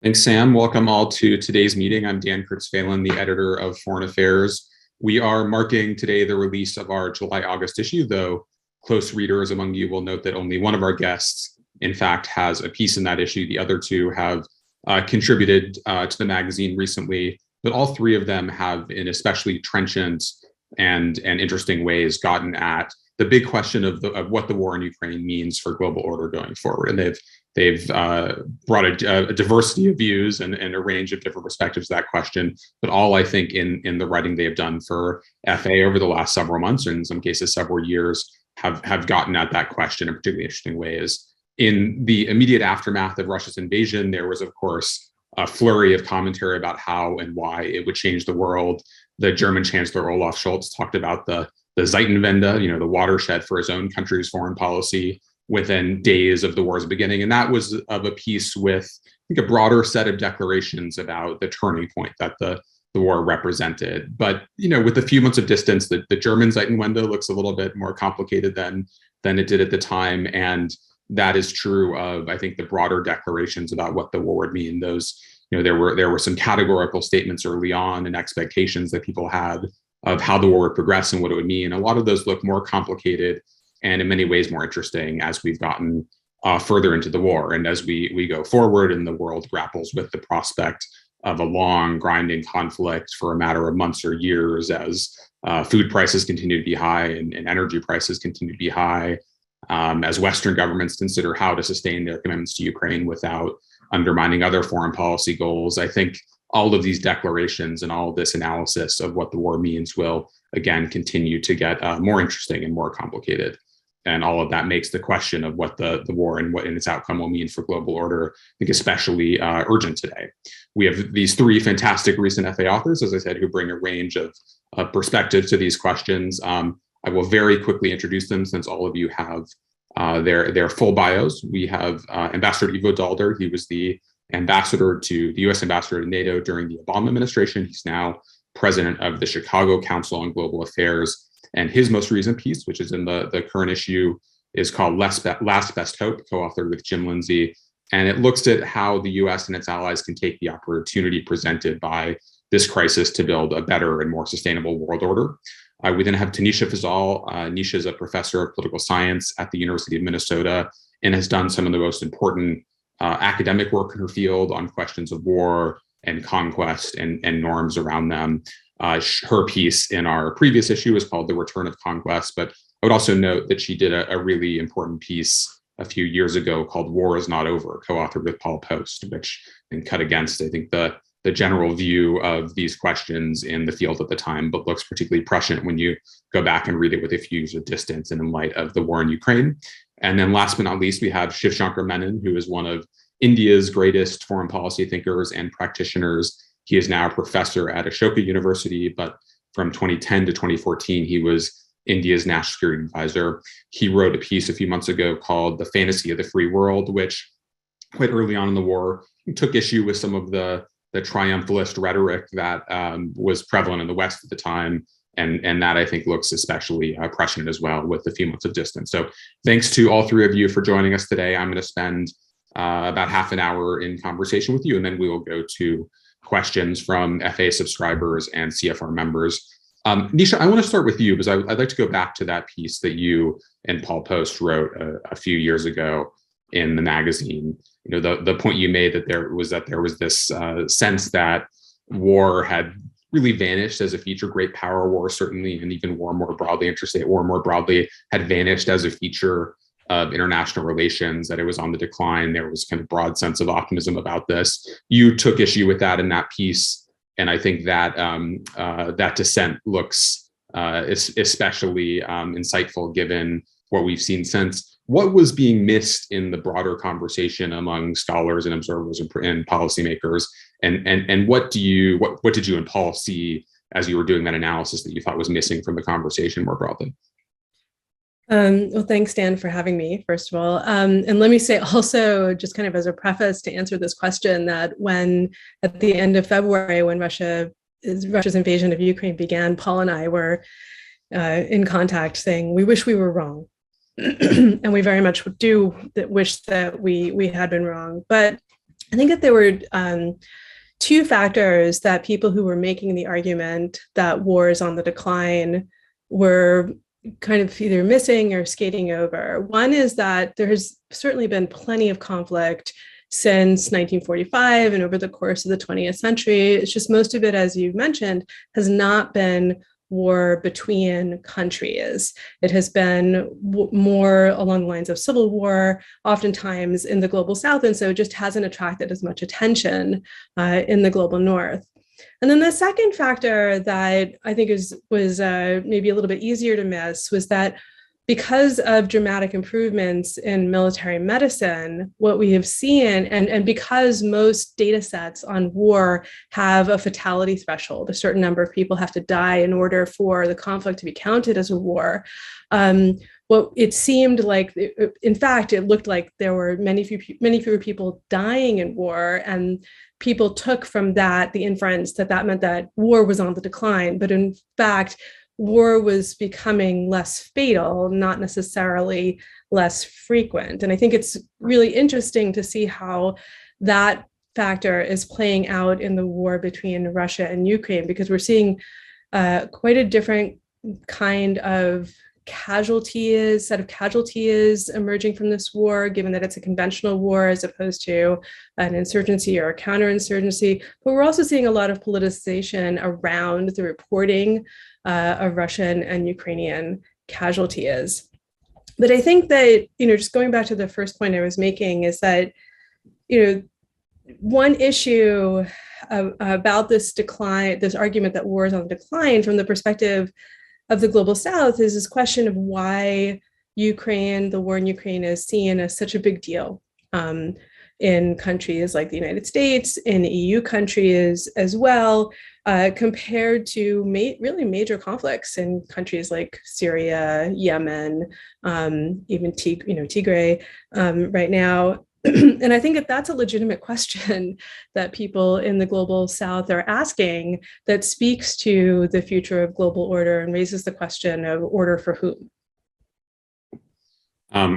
Thanks, Sam. Welcome all to today's meeting. I'm Dan Kurtz-Phelan, the editor of Foreign Affairs. We are marking today the release of our July-August issue, though close readers among you will note that only one of our guests, in fact, has a piece in that issue. The other two have contributed to the magazine recently, but all three of them have, in especially trenchant and interesting ways, gotten at the big question of what the war in Ukraine means for global order going forward. And they've brought a diversity of views and a range of different perspectives to that question, but all, I think, in the writing they have done for FA over the last several months, or in some cases several years, have gotten at that question in particularly interesting ways. In the immediate aftermath of Russia's invasion, there was, of course, a flurry of commentary about how and why it would change the world. The German Chancellor Olaf Scholz talked about the Zeitenwende, the watershed for his own country's foreign policy, within days of the war's beginning. And that was of a piece with, I think, a broader set of declarations about the turning point that the war represented. But, with a few months of distance, the German Zeitenwende looks a little bit more complicated than it did at the time. And that is true of, I think, the broader declarations about what the war would mean. Those, there were some categorical statements early on and expectations that people had of how the war would progress and what it would mean. A lot of those look more complicated and in many ways more interesting as we've gotten further into the war. And as we go forward and the world grapples with the prospect of a long, grinding conflict for a matter of months or years, as food prices continue to be high and energy prices continue to be high, as Western governments consider how to sustain their commitments to Ukraine without undermining other foreign policy goals, I think all of these declarations and all of this analysis of what the war means will, again, continue to get more interesting and more complicated. And all of that makes the question of what the war and what its outcome will mean for global order, I think, especially urgent today. We have these three fantastic recent FA authors, as I said, who bring a range of perspectives to these questions. I will very quickly introduce them since all of you have their full bios. We have Ambassador Evo Dalder. He was the U.S. ambassador to NATO during the Obama administration. He's now president of the Chicago Council on Global Affairs. And his most recent piece, which is in the current issue, is called Last Best Hope, co-authored with Jim Lindsay. And it looks at how the U.S. and its allies can take the opportunity presented by this crisis to build a better and more sustainable world order. We then have Tanisha Fazal. Nisha is a professor of political science at the University of Minnesota and has done some of the most important academic work in her field on questions of war and conquest and norms around them. Her piece in our previous issue is called The Return of Conquest, but I would also note that she did a really important piece a few years ago called War is Not Over, co-authored with Paul Post, which cut against, I think, the general view of these questions in the field at the time, but looks particularly prescient when you go back and read it with a few years of distance and in light of the war in Ukraine. And then last but not least, we have Shivshankar Menon, who is one of India's greatest foreign policy thinkers and practitioners. He is now a professor at Ashoka University, but from 2010 to 2014, he was India's national security advisor. He wrote a piece a few months ago called The Fantasy of the Free World, which quite early on in the war took issue with some of the triumphalist rhetoric that was prevalent in the West at the time. And that, I think, looks especially prescient as well with a few months of distance. So thanks to all three of you for joining us today. I'm going to spend about half an hour in conversation with you, and then we will go to questions from FA subscribers and CFR members. Nisha, I want to start with you because I'd like to go back to that piece that you and Paul Post wrote a few years ago in the magazine. The point you made that there was this sense that war had really vanished as a feature. Great power war, certainly, and even war more broadly, interstate war more broadly, had vanished as a feature of international relations, that it was on the decline. There was kind of broad sense of optimism about this. You took issue with that in that piece. And I think that that dissent looks especially insightful given what we've seen since. What was being missed in the broader conversation among scholars and observers and policymakers? And what did you and Paul see as you were doing that analysis that you thought was missing from the conversation more broadly? Well, thanks, Dan, for having me, first of all. And let me say also, just kind of as a preface to answer this question, that when at the end of February, when Russia's invasion of Ukraine began, Paul and I were in contact saying, we wish we were wrong. And we very much do wish that we had been wrong. But I think that there were two factors that people who were making the argument that war is on the decline were kind of either missing or skating over. One is that there has certainly been plenty of conflict since 1945 and over the course of the 20th century. It's just most of it, as you mentioned, has not been war between countries. It has been more along the lines of civil war, oftentimes in the global south, and so it just hasn't attracted as much attention in the global north. And then the second factor that I think was maybe a little bit easier to miss was that because of dramatic improvements in military medicine, what we have seen, and because most data sets on war have a fatality threshold, a certain number of people have to die in order for the conflict to be counted as a war, well, it seemed like, in fact, it looked like there were many fewer people dying in war, and people took from that the inference that that meant that war was on the decline. But in fact, war was becoming less fatal, not necessarily less frequent. And I think it's really interesting to see how that factor is playing out in the war between Russia and Ukraine, because we're seeing quite a different kind of set of casualties emerging from this war, given that it's a conventional war as opposed to an insurgency or a counterinsurgency. But we're also seeing a lot of politicization around the reporting of Russian and Ukrainian casualties. But I think that, just going back to the first point I was making is that, one issue about this decline, this argument that war is on the decline from the perspective of the global south, is this question of why the war in Ukraine is seen as such a big deal in countries like the United States, in EU countries as well, compared to really major conflicts in countries like Syria, Yemen, even Tigray right now. And I think that that's a legitimate question that people in the global south are asking, that speaks to the future of global order and raises the question of order for whom.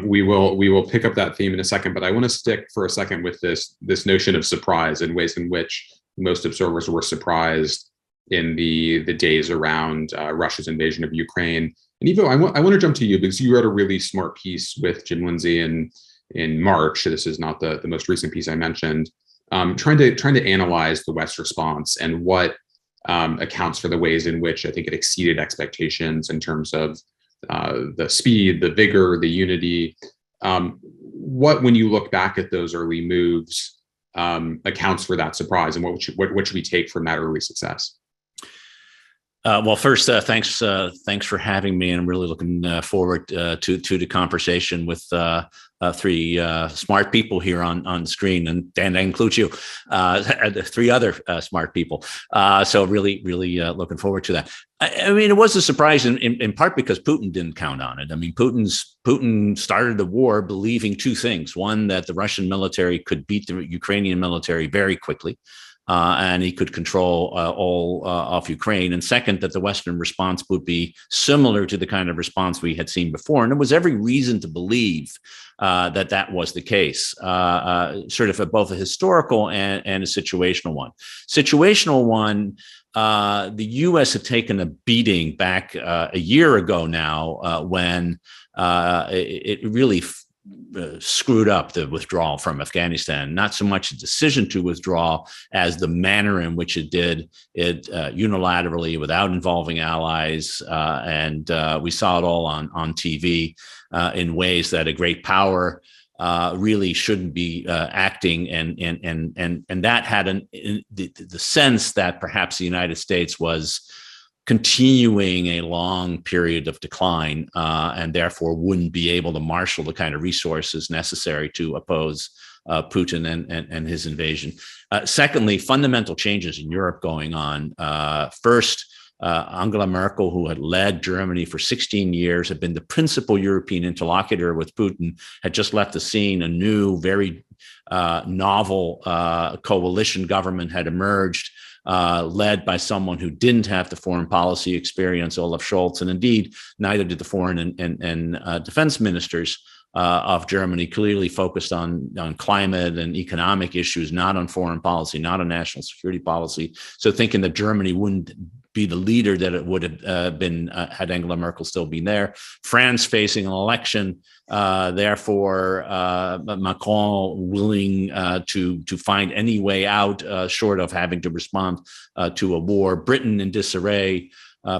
We will pick up that theme in a second, but I want to stick for a second with this notion of surprise and ways in which most observers were surprised in the days around Russia's invasion of Ukraine. And Ivo, I want to jump to you, because you wrote a really smart piece with Jim Lindsay in March. This is not the most recent piece I mentioned, trying to analyze the West's response and what accounts for the ways in which I think it exceeded expectations in terms of the speed, the vigor, the unity. When you look back at those early moves, accounts for that surprise, and what should we take from that early success? Well, first, thanks for having me, and I'm really looking forward to the conversation with three smart people here on screen, and that includes you, three other smart people. So really looking forward to that. I mean, it was a surprise in part because Putin didn't count on it. I mean, Putin started the war believing two things: one, that the Russian military could beat the Ukrainian military very quickly, and he could control all of Ukraine. And second, that the Western response would be similar to the kind of response we had seen before. And there was every reason to believe that was the case, sort of both a historical and a situational one. Situational one, the U.S. had taken a beating back a year ago now when it really screwed up the withdrawal from Afghanistan. Not so much a decision to withdraw as the manner in which it did it unilaterally without involving allies. And we saw it all on TV in ways that a great power really shouldn't be acting. And that had the sense that perhaps the United States was continuing a long period of decline, and therefore wouldn't be able to marshal the kind of resources necessary to oppose Putin and his invasion. Secondly, fundamental changes in Europe going on. First, Angela Merkel, who had led Germany for 16 years, had been the principal European interlocutor with Putin, had just left the scene. A new, very novel coalition government had emerged, led by someone who didn't have the foreign policy experience, Olaf Scholz, and indeed neither did the foreign and defense ministers of Germany, clearly focused on climate and economic issues, not on foreign policy, not on national security policy. So thinking that Germany wouldn't be the leader that it would have been had Angela Merkel still been there. France facing an election, therefore Macron willing to find any way out short of having to respond to a war. Britain in disarray.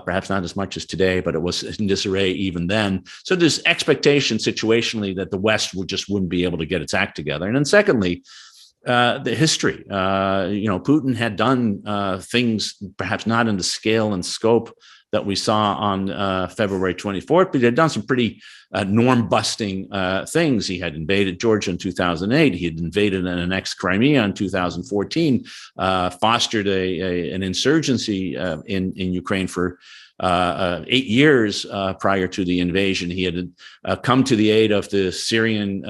Perhaps not as much as today, but it was in disarray even then. So there's expectation situationally that the West wouldn't be able to get its act together. And then secondly, the history. Putin had done things perhaps not in the scale and scope that we saw on February 24th, but he had done some pretty norm-busting things. He had invaded Georgia in 2008. He had invaded and annexed Crimea in 2014, fostered an insurgency in Ukraine for 8 years prior to the invasion. He had come to the aid of the Syrian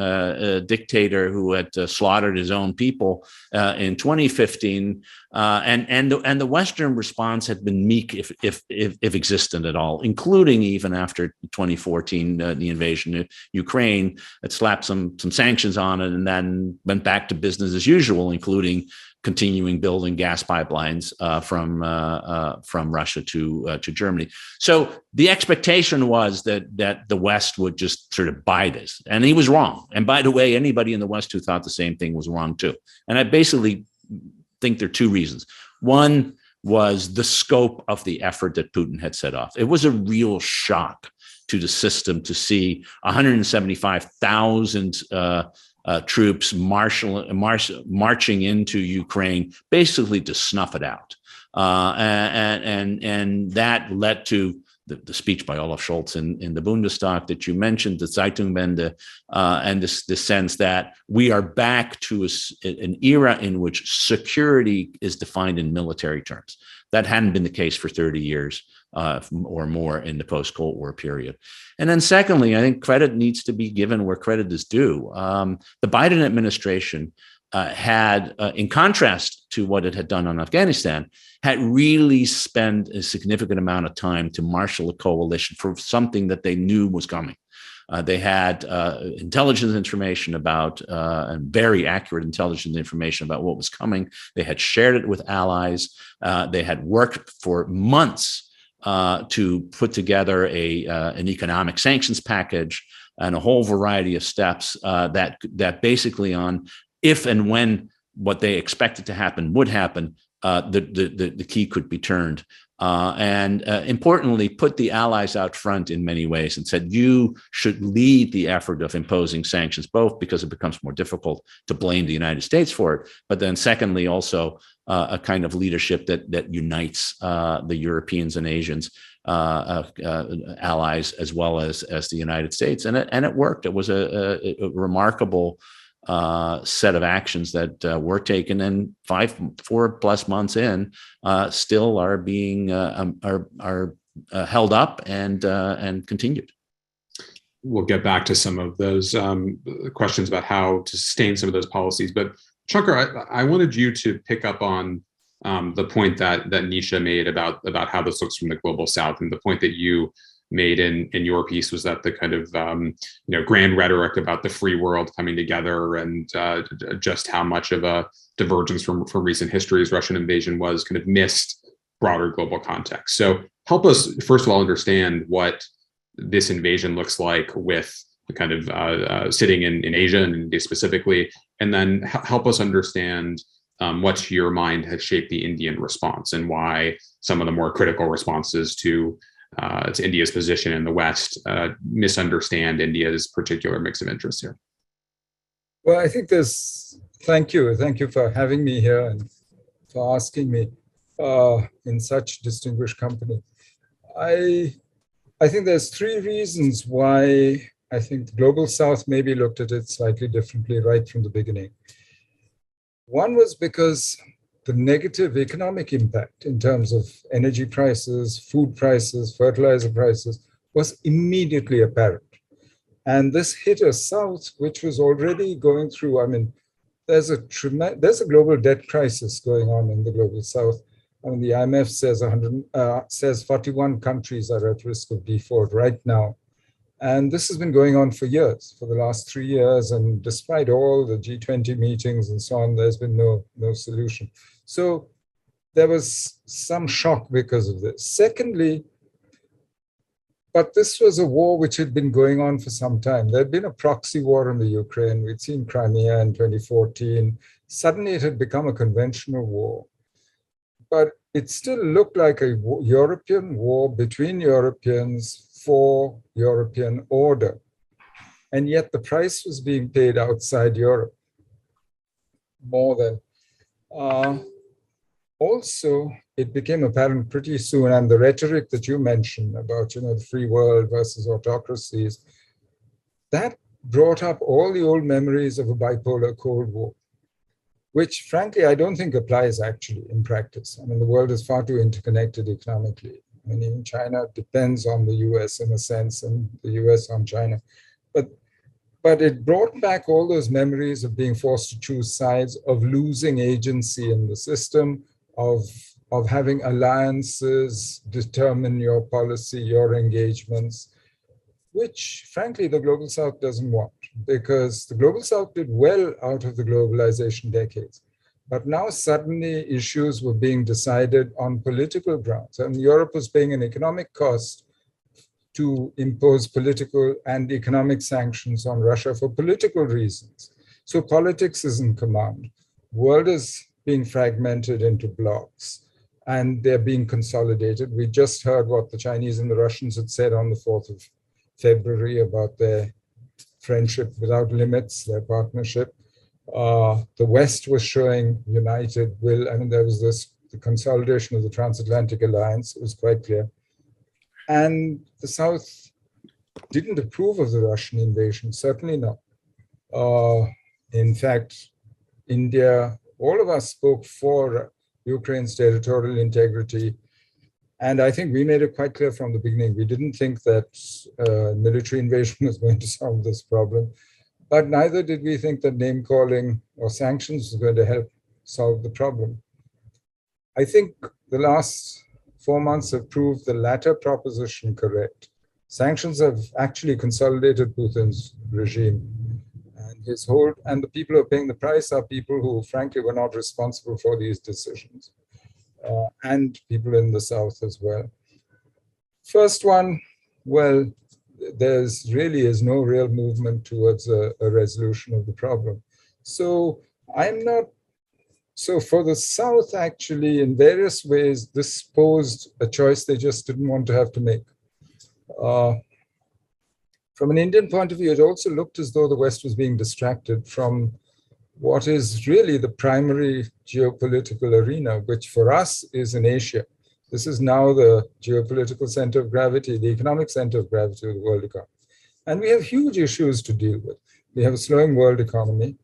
dictator who had slaughtered his own people in 2015, and the Western response had been meek, if existent at all, including even after 2014, the invasion of Ukraine. It slapped some sanctions on it, and then went back to business as usual, including continuing building gas pipelines from Russia to Germany. So the expectation was that the West would just sort of buy this, and he was wrong. And by the way, anybody in the West who thought the same thing was wrong too. And I basically think there are two reasons. One was the scope of the effort that Putin had set off. It was a real shock to the system to see 175,000 troops marching into Ukraine, basically to snuff it out, and that led to the speech by Olaf Scholz in the Bundestag that you mentioned, the Zeitungswende, and this sense that we are back to an era in which security is defined in military terms. That hadn't been the case for 30 years or more in the post-Cold War period. And then secondly, I think credit needs to be given where credit is due. The Biden administration had, in contrast to what it had done on Afghanistan, had really spent a significant amount of time to marshal a coalition for something that they knew was coming. They had intelligence information about, and very accurate intelligence information about what was coming. They had shared it with allies. They had worked for months to put together an economic sanctions package and a whole variety of steps that basically on if and when what they expected to happen would happen, the key could be turned. And importantly, put the allies out front in many ways and said, you should lead the effort of imposing sanctions, both because it becomes more difficult to blame the United States for it, but then secondly, also a kind of leadership that unites the Europeans and Asians allies as well as the United States. And it worked. It was a remarkable set of actions that were taken, and 4+ months in, still are being held up and continued. We'll get back to some of those questions about how to sustain some of those policies, but Shankar, I wanted you to pick up on the point that Nisha made about how this looks from the global South, and the point that you made in your piece was that the kind of grand rhetoric about the free world coming together and just how much of a divergence from recent history's Russian invasion was kind of missed broader global context. So help us first of all understand what this invasion looks like with the kind of sitting in Asia and India specifically, and then help us understand what to your mind has shaped the Indian response and why some of the more critical responses to India's position in the West misunderstand India's particular mix of interests here. Well, I think thank you for having me here and for asking me in such distinguished company. I think there's 3 reasons why I think the Global South maybe looked at it slightly differently right from the beginning. One was because the negative economic impact in terms of energy prices, food prices, fertilizer prices was immediately apparent. And this hit a South which was already going through, there's a global debt crisis going on in the Global South. The IMF says 41 countries are at risk of default right now. And this has been going on for years, for the last 3 years. And despite all the G20 meetings and so on, there's been no solution. So there was some shock because of this. Secondly, but this was a war which had been going on for some time. There had been a proxy war in the Ukraine. We'd seen Crimea in 2014. Suddenly it had become a conventional war. But it still looked like a European war between Europeans for European order. And yet the price was being paid outside Europe more than. Also, it became apparent pretty soon, and the rhetoric that you mentioned about, the free world versus autocracies, that brought up all the old memories of a bipolar Cold War, which frankly, I don't think applies actually in practice. I mean, the world is far too interconnected economically. I mean, even China depends on the US in a sense, and the US on China. But it brought back all those memories of being forced to choose sides, of losing agency in the system, of having alliances determine your policy, your engagements, which frankly the Global South doesn't want, because the Global South did well out of the globalization decades. But now suddenly issues were being decided on political grounds, and Europe was paying an economic cost to impose political and economic sanctions on Russia for political reasons. So politics is in command. World is being fragmented into blocks, and they're being consolidated. We just heard what the Chinese and the Russians had said on the 4th of February about their friendship without limits, their partnership. The West was showing united will. I mean, there was the consolidation of the transatlantic alliance. It was quite clear. And the South didn't approve of the Russian invasion, certainly not. In fact, India, all of us spoke for Ukraine's territorial integrity. And I think we made it quite clear from the beginning. We didn't think that military invasion was going to solve this problem. But neither did we think that name calling or sanctions was going to help solve the problem. I think the last 4 months have proved the latter proposition correct. Sanctions have actually consolidated Putin's regime. And the people who are paying the price are people who, frankly, were not responsible for these decisions, and people in the South as well. First one, well, there's really is no real movement towards a resolution of the problem. So for the South, actually, in various ways, this posed a choice they just didn't want to have to make. From an Indian point of view, it also looked as though the West was being distracted from what is really the primary geopolitical arena, which for us is in Asia. This is now the geopolitical center of gravity, the economic center of gravity of the world economy. And we have huge issues to deal with. We have a slowing world economy.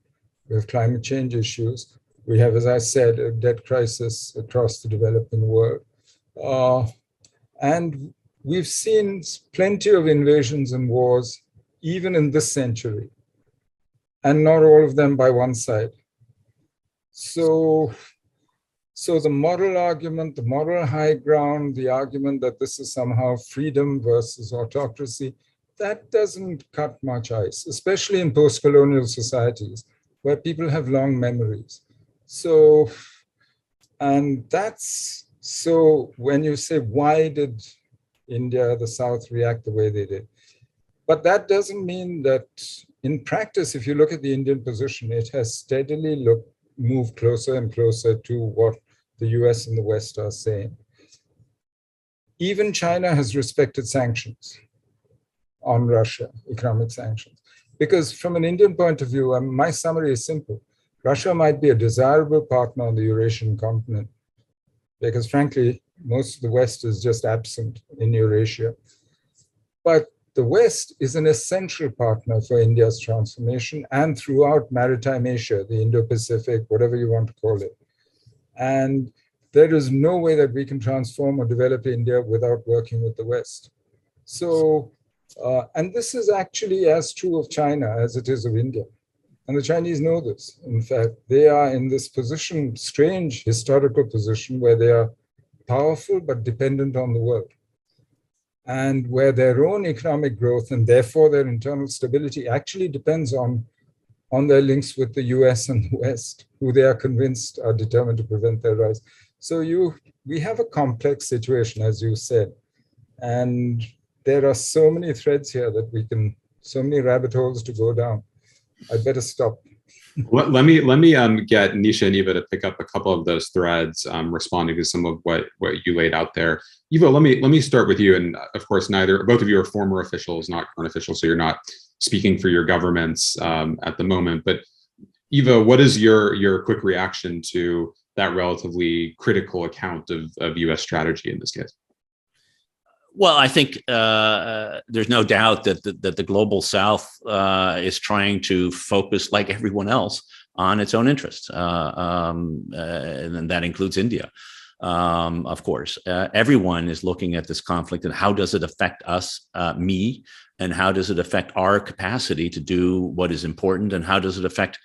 We have climate change issues. We have, as I said, a debt crisis across the developing world. And we've seen plenty of invasions and wars, even in this century, and not all of them by one side. So the moral argument, the moral high ground, the argument that this is somehow freedom versus autocracy, that doesn't cut much ice, especially in post-colonial societies where people have long memories. So when you say, why did India, the South react the way they did? But that doesn't mean that in practice, if you look at the Indian position, it has steadily moved closer and closer to what the US and the West are saying. Even China has respected sanctions on Russia, economic sanctions. Because from an Indian point of view, my summary is simple. Russia might be a desirable partner on the Eurasian continent, because frankly, most of the West is just absent in Eurasia. But the West is an essential partner for India's transformation and throughout maritime Asia, the Indo-Pacific, whatever you want to call it. And there is no way that we can transform or develop India without working with the West. So, and this is actually as true of China as it is of India. And the Chinese know this. In fact, they are in this position, strange historical position, where they are powerful but dependent on the world. and where their own economic growth and therefore their internal stability actually depends on their links with the US and the West, who they are convinced are determined to prevent their rise. So we have a complex situation, as you said, and there are so many threads here that so many rabbit holes to go down. I'd better stop. Let me get Nisha and Ivo to pick up a couple of those threads, responding to some of what you laid out there. Ivo, let me start with you. And of course, both of you are former officials, not current officials, so you're not speaking for your governments at the moment. But Ivo, what is your quick reaction to that relatively critical account of U.S. strategy in this case? Well, I think there's no doubt that the global South is trying to focus, like everyone else, on its own interests, and that includes India, of course. Everyone is looking at this conflict and how does it affect us, me, and how does it affect our capacity to do what is important, and how does it affect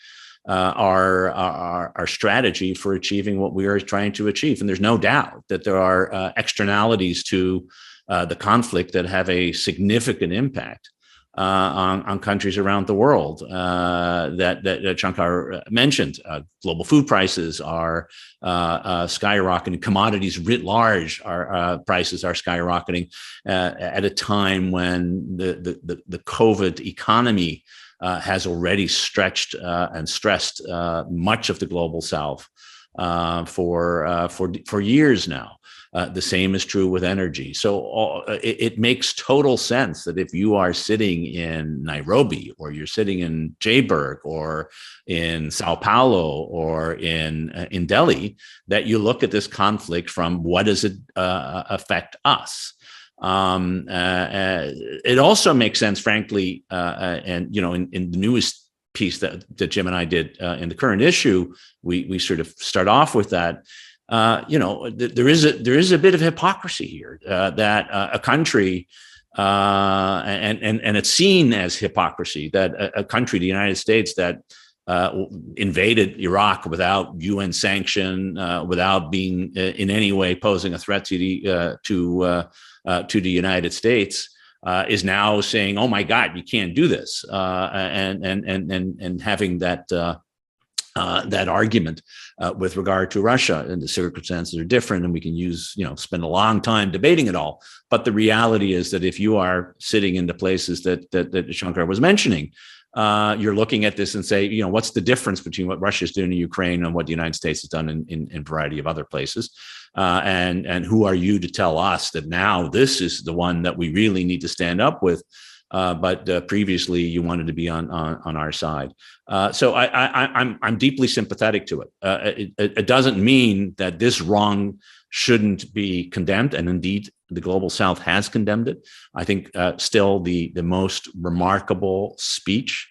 our strategy for achieving what we are trying to achieve. And there's no doubt that there are externalities to the conflict that have a significant impact on countries around the world that Shankar mentioned. Global food prices are skyrocketing. Commodities writ large prices are skyrocketing at a time when the COVID economy has already stretched and stressed much of the global South for years now. The same is true with energy. So it makes total sense that if you are sitting in Nairobi, or you're sitting in Joburg, or in Sao Paulo, or in Delhi, that you look at this conflict from what does it affect us. It also makes sense, frankly, and in the newest piece that Jim and I did in the current issue, we sort of start off with that. There is a bit of hypocrisy here that a country, and it's seen as hypocrisy that a country, the United States, that invaded Iraq without UN sanction, without being in any way posing a threat to the United States, is now saying, "Oh my God, you can't do this," and having that argument with regard to Russia. And the circumstances are different, and we can spend a long time debating it all. But the reality is that if you are sitting in the places that Shankar was mentioning, you're looking at this and say, what's the difference between what Russia is doing in Ukraine and what the United States has done in a variety of other places? And who are you to tell us that now this is the one that we really need to stand up with? But previously you wanted to be on our side. So I'm deeply sympathetic to it. It doesn't mean that this wrong shouldn't be condemned, and indeed the global South has condemned it. I think still the most remarkable speech,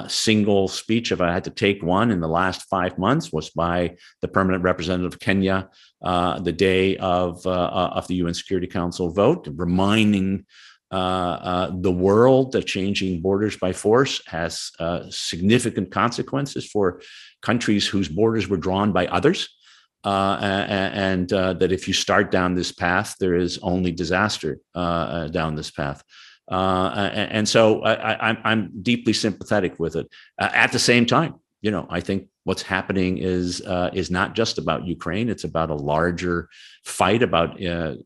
single speech, if I had to take one in the last 5 months, was by the permanent representative of Kenya the day of the UN Security Council vote, reminding the world that changing borders by force has significant consequences for countries whose borders were drawn by others, and that if you start down this path, there is only disaster down this path. And so I'm deeply sympathetic with it. At the same time, I think what's happening is not just about Ukraine. It's about a larger fight about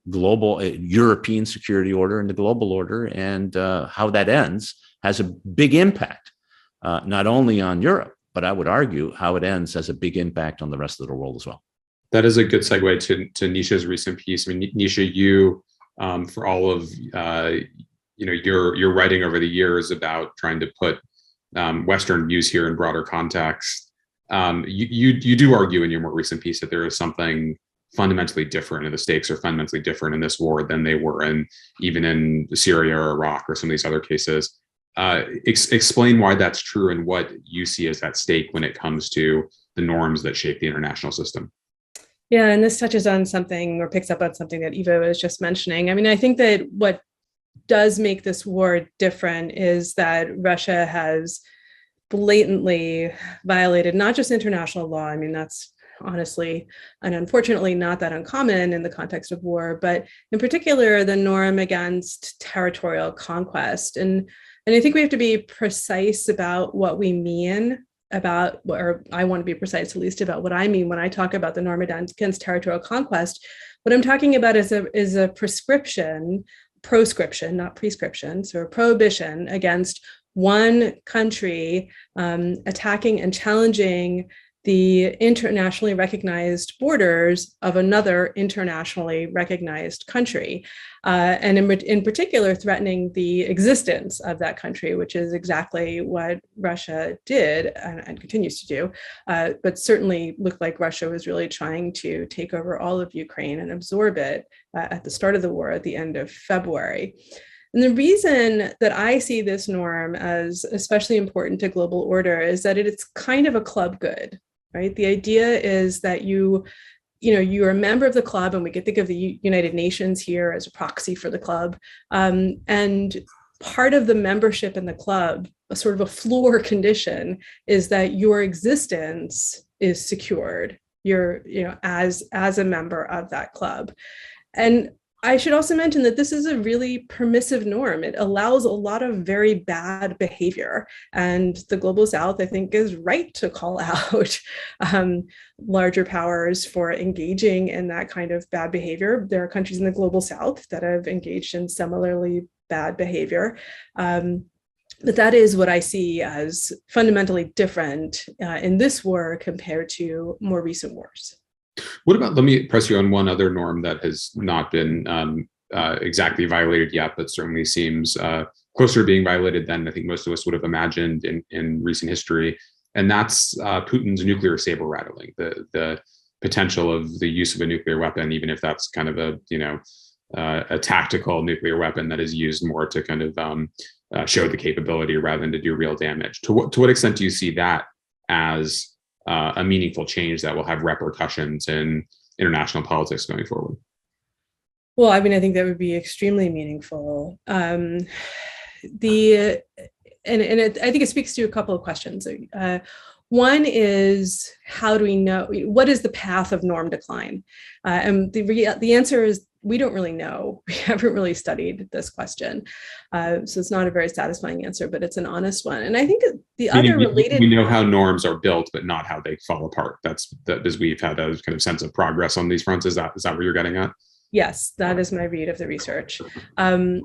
global European security order and the global order, and how that ends has a big impact, not only on Europe, but I would argue how it ends has a big impact on the rest of the world as well. That is a good segue to Nisha's recent piece. I mean, Nisha, you, for all of your writing over the years about trying to put Western views here in broader context, you do argue in your more recent piece that there is something fundamentally different, and the stakes are fundamentally different in this war than they were even in Syria or Iraq or some of these other cases. Explain why that's true and what you see as at stake when it comes to the norms that shape the international system. Yeah, and this touches on something, or picks up on something that Ivo was just mentioning. I mean, I think that what does make this war different is that Russia has blatantly violated not just international law. I mean, that's honestly and unfortunately not that uncommon in the context of war, but in particular, the norm against territorial conquest. And I think we have to be precise about what we mean about, or I want to be precise at least about what I mean when I talk about the norm against territorial conquest. What I'm talking about is a proscription, not prescription, so a prohibition against one country attacking and challenging the internationally recognized borders of another internationally recognized country, and in particular threatening the existence of that country, which is exactly what Russia did and continues to do, but certainly looked like Russia was really trying to take over all of Ukraine and absorb it at the start of the war at the end of February. And the reason that I see this norm as especially important to global order is that it's kind of a club good, right? The idea is that you're a member of the club, and we could think of the United Nations here as a proxy for the club. And part of the membership in the club, a sort of a floor condition, is that your existence is secured. You're, as a member of that club. And I should also mention that this is a really permissive norm. It allows a lot of very bad behavior. And the Global South, I think, is right to call out larger powers for engaging in that kind of bad behavior. There are countries in the Global South that have engaged in similarly bad behavior. But that is what I see as fundamentally different in this war compared to more recent wars. What about, let me press you on one other norm that has not been exactly violated yet, but certainly seems closer to being violated than I think most of us would have imagined in recent history. And that's Putin's nuclear saber rattling, the potential of the use of a nuclear weapon, even if that's kind of a tactical nuclear weapon that is used more to kind of show the capability rather than to do real damage. To what extent do you see that as a meaningful change that will have repercussions in international politics going forward? Well, I mean, I think that would be extremely meaningful. I think it speaks to a couple of questions. One is, how do we know, what is the path of norm decline? And the answer is, we don't really know. We haven't really studied this question. So it's not a very satisfying answer, but it's an honest one. And I think the other related... We know how norms are built, but not how they fall apart. That's because we've had a kind of sense of progress on these fronts. Is that what you're getting at? Yes, that is my read of the research. I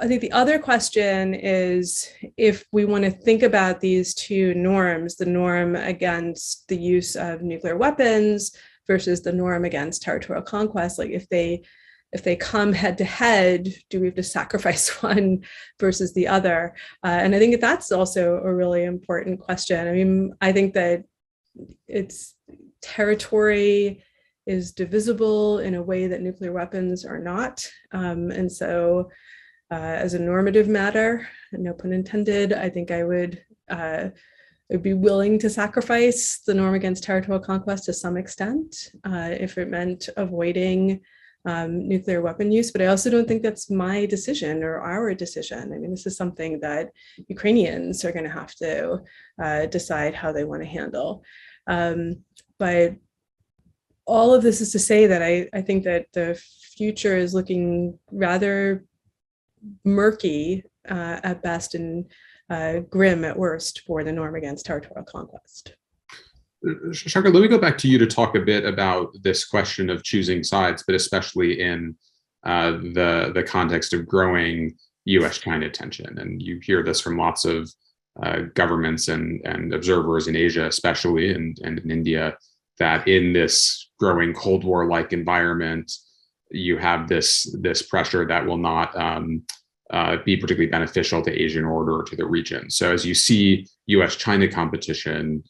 think the other question is, if we want to think about these two norms, the norm against the use of nuclear weapons versus the norm against territorial conquest, like if they come head to head, do we have to sacrifice one versus the other? And I think that's also a really important question. I mean, I think that territory is divisible in a way that nuclear weapons are not. And so as a normative matter, no pun intended, I think I would be willing to sacrifice the norm against territorial conquest to some extent if it meant avoiding nuclear weapon use. But I also don't think that's my decision or our decision. I mean, this is something that Ukrainians are going to have to decide how they want to handle. But all of this is to say that I think that the future is looking rather murky at best and grim at worst for the norm against territorial conquest. Shankar, let me go back to you to talk a bit about this question of choosing sides, but especially in the context of growing US-China tension. And you hear this from lots of governments and observers in Asia, especially, and in India, that in this growing Cold War-like environment, you have this pressure that will not be particularly beneficial to Asian order or to the region. So as you see US-China competition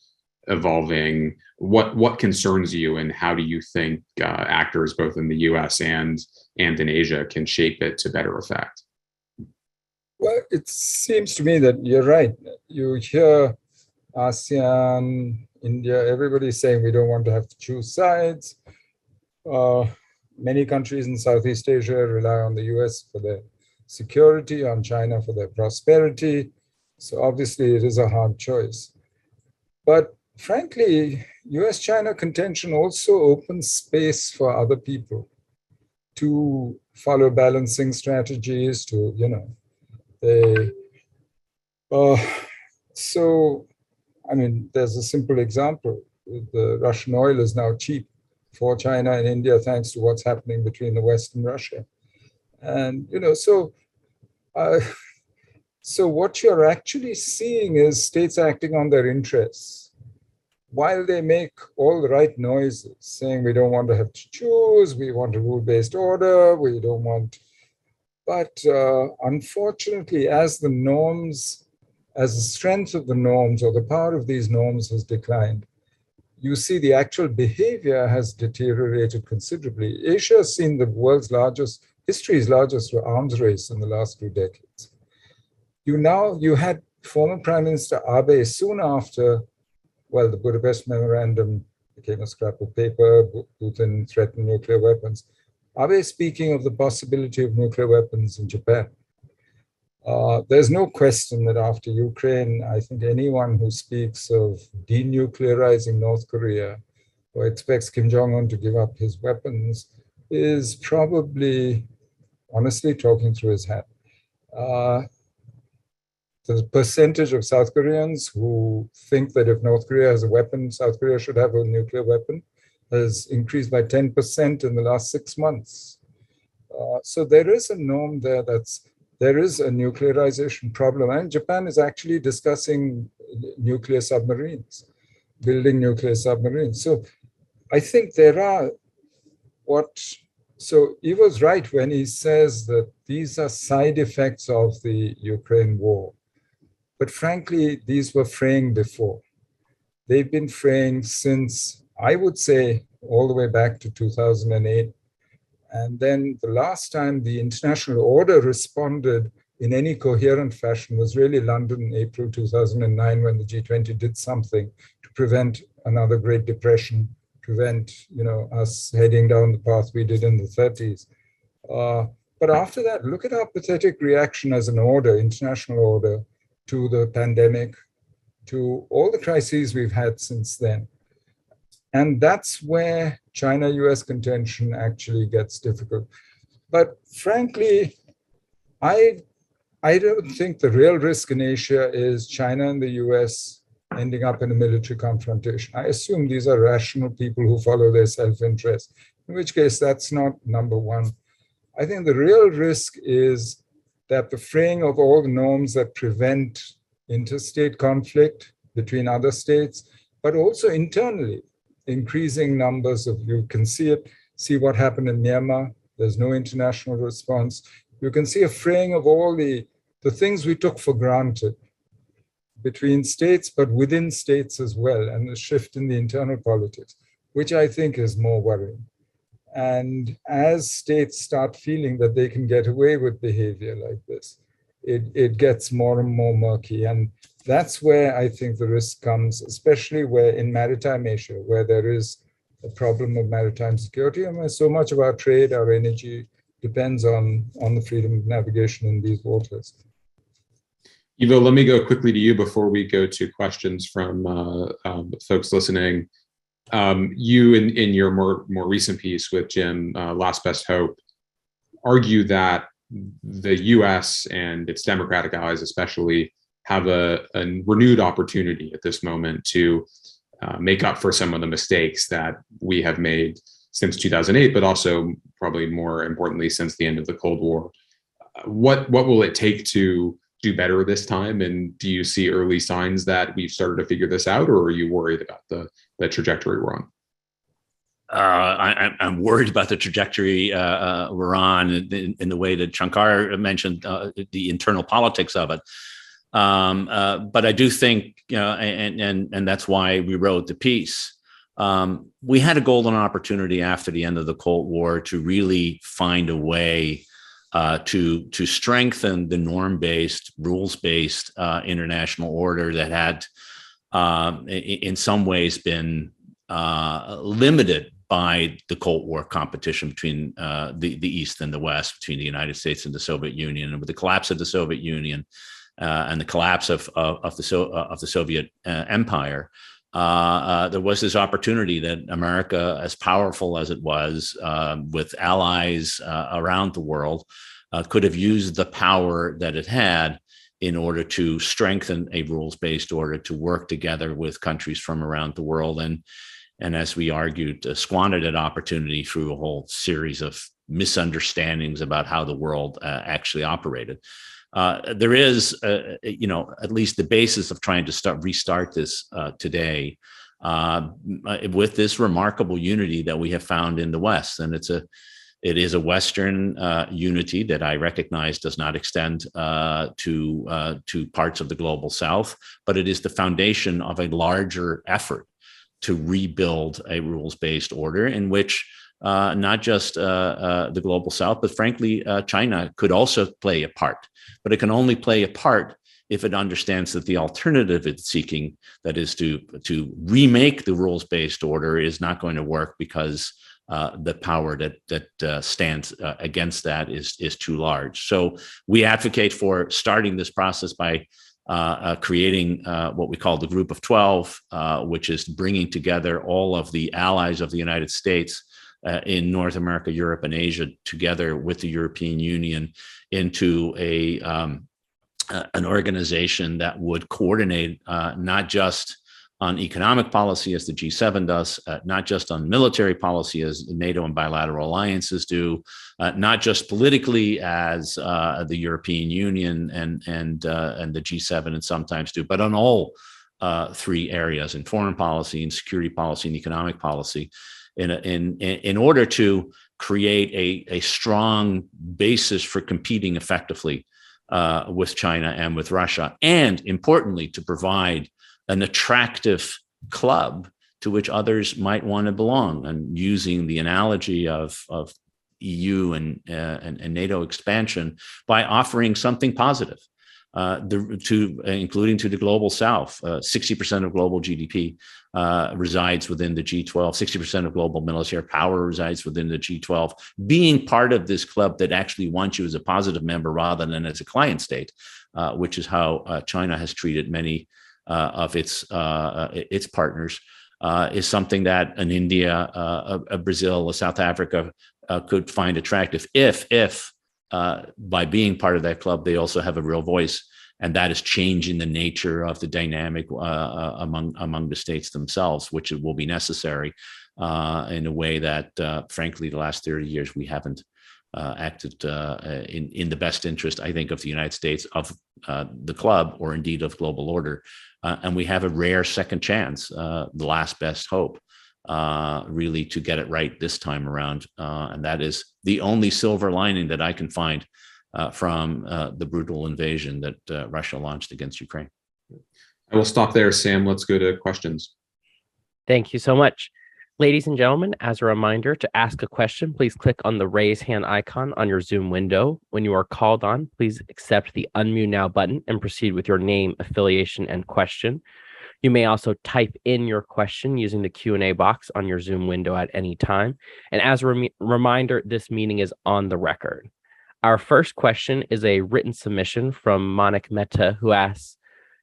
evolving, what concerns you, and how do you think actors both in the US and in Asia can shape it to better effect? Well, it seems to me that you're right. You hear ASEAN, India, everybody saying we don't want to have to choose sides. Many countries in Southeast Asia rely on the US for their security, on China for their prosperity. So obviously it is a hard choice. But frankly, US-China contention also opens space for other people to follow balancing strategies, to, so, I mean, there's a simple example. The Russian oil is now cheap for China and India, thanks to what's happening between the West and Russia. And, so what you're actually seeing is states acting on their interests. While they make all the right noises, saying we don't want to have to choose, we want a rule-based order, we don't want, but unfortunately, as the strength of the norms or the power of these norms has declined, you see the actual behavior has deteriorated considerably. Asia has seen the history's largest arms race in the last 2 decades. You had former Prime Minister Abe soon after, well, the Budapest Memorandum became a scrap of paper, Putin threatened nuclear weapons. Abe speaking of the possibility of nuclear weapons in Japan. There's no question that after Ukraine, I think anyone who speaks of denuclearizing North Korea or expects Kim Jong-un to give up his weapons is probably honestly talking through his hat. The percentage of South Koreans who think that if North Korea has a weapon, South Korea should have a nuclear weapon has increased by 10% in the last 6 months. So there is a norm there there is a nuclearization problem. And Japan is actually discussing nuclear submarines, building nuclear submarines. So I think so Ivo's right when he says that these are side effects of the Ukraine war. But frankly, these were fraying before. They've been fraying since, I would say, all the way back to 2008. And then the last time the international order responded in any coherent fashion was really London in April 2009, when the G20 did something to prevent another Great Depression, prevent us heading down the path we did in the 30s. But after that, look at our pathetic reaction as an order, international order, to the pandemic, to all the crises we've had since then. And that's where China-US contention actually gets difficult. But frankly, I don't think the real risk in Asia is China and the US ending up in a military confrontation. I assume these are rational people who follow their self-interest, in which case that's not number one. I think the real risk is that the fraying of all the norms that prevent interstate conflict between other states, but also internally, increasing numbers of, you can see what happened in Myanmar. There's no international response. You can see a fraying of all the things we took for granted between states, but within states as well, and a shift in the internal politics, which I think is more worrying. And as states start feeling that they can get away with behavior like this, it gets more and more murky. And that's where I think the risk comes, especially where in maritime Asia, where there is a problem of maritime security, and where so much of our trade, our energy depends on the freedom of navigation in these waters. Ivo, let me go quickly to you before we go to questions from folks listening. You, in your more recent piece with Jim, Last Best Hope, argue that the US and its democratic allies especially have a renewed opportunity at this moment to make up for some of the mistakes that we have made since 2008, but also probably more importantly since the end of the Cold War. What will it take to do better this time? And do you see early signs that we've started to figure this out, or are you worried about the trajectory we're on? I'm worried about the trajectory we're on in the way that Shankar mentioned the internal politics of it. But I do think, and that's why we wrote the piece. We had a golden opportunity after the end of the Cold War to really find a way to strengthen the norm-based, rules-based international order that had, in some ways, been limited by the Cold War competition between the East and the West, between the United States and the Soviet Union. And with the collapse of the Soviet Union and the collapse of the Soviet Empire, there was this opportunity that America, as powerful as it was, with allies around the world, could have used the power that it had in order to strengthen a rules-based order, to work together with countries from around the world, and as we argued, squandered that opportunity through a whole series of misunderstandings about how the world actually operated. There is, at least the basis of trying to restart this today with this remarkable unity that we have found in the West, and it is a Western unity that I recognize does not extend to parts of the global South, but it is the foundation of a larger effort to rebuild a rules-based order in which not just the global South, but frankly, China could also play a part. But it can only play a part if it understands that the alternative it's seeking, that is to remake the rules-based order, is not going to work because the power that stands against that is too large. So we advocate for starting this process by creating what we call the Group of 12, which is bringing together all of the allies of the United States in North America, Europe, and Asia, together with the European Union into an organization that would coordinate not just on economic policy as the G7 does, not just on military policy as NATO and bilateral alliances do, not just politically as the European Union and the G7 and sometimes do, but on all three areas: in foreign policy, in security policy, and economic policy, in order to create a strong basis for competing effectively with China and with Russia, and importantly, to provide an attractive club to which others might want to belong. And using the analogy of EU and NATO expansion, by offering something positive, including to the global South. 60% of global GDP resides within the G12. 60% of global military power resides within the G12. Being part of this club that actually wants you as a positive member rather than as a client state, which is how China has treated many of its partners, is something that an India, a Brazil, a South Africa could find attractive if by being part of that club, they also have a real voice, and that is changing the nature of the dynamic among the states themselves, which will be necessary in a way that, frankly, the last 30 years we haven't acted in the best interest, I think, of the United States, of the club, or indeed of global order. And we have a rare second chance, the last best hope, really to get it right this time around. And that is the only silver lining that I can find from the brutal invasion that Russia launched against Ukraine. I will stop there, Sam. Let's go to questions. Thank you so much. Ladies and gentlemen, as a reminder, to ask a question, please click on the raise hand icon on your Zoom window. When you are called on, please accept the unmute now button and proceed with your name, affiliation, and question. You may also type in your question using the Q&A box on your Zoom window at any time. And as a reminder, this meeting is on the record. Our first question is a written submission from Manik Mehta, who asks,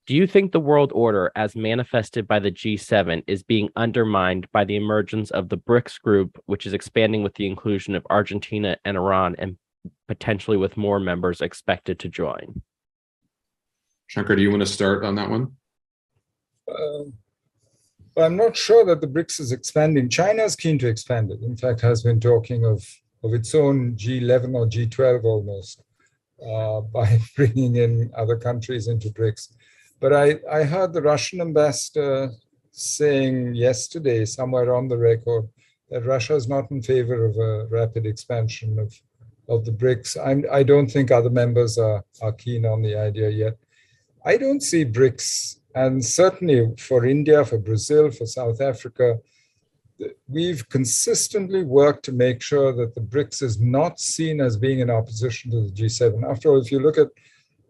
do you think the world order as manifested by the G7 is being undermined by the emergence of the BRICS group, which is expanding with the inclusion of Argentina and Iran, and potentially with more members expected to join? Shankar, do you want to start on that one? I'm not sure that the BRICS is expanding. China is keen to expand it. In fact, has been talking of its own G11 or G12 almost, by bringing in other countries into BRICS. But I heard the Russian ambassador saying yesterday, somewhere on the record, that Russia is not in favor of a rapid expansion of the BRICS. I don't think other members are keen on the idea yet. I don't see BRICS, and certainly for India, for Brazil, for South Africa, we've consistently worked to make sure that the BRICS is not seen as being in opposition to the G7. After all, if you look at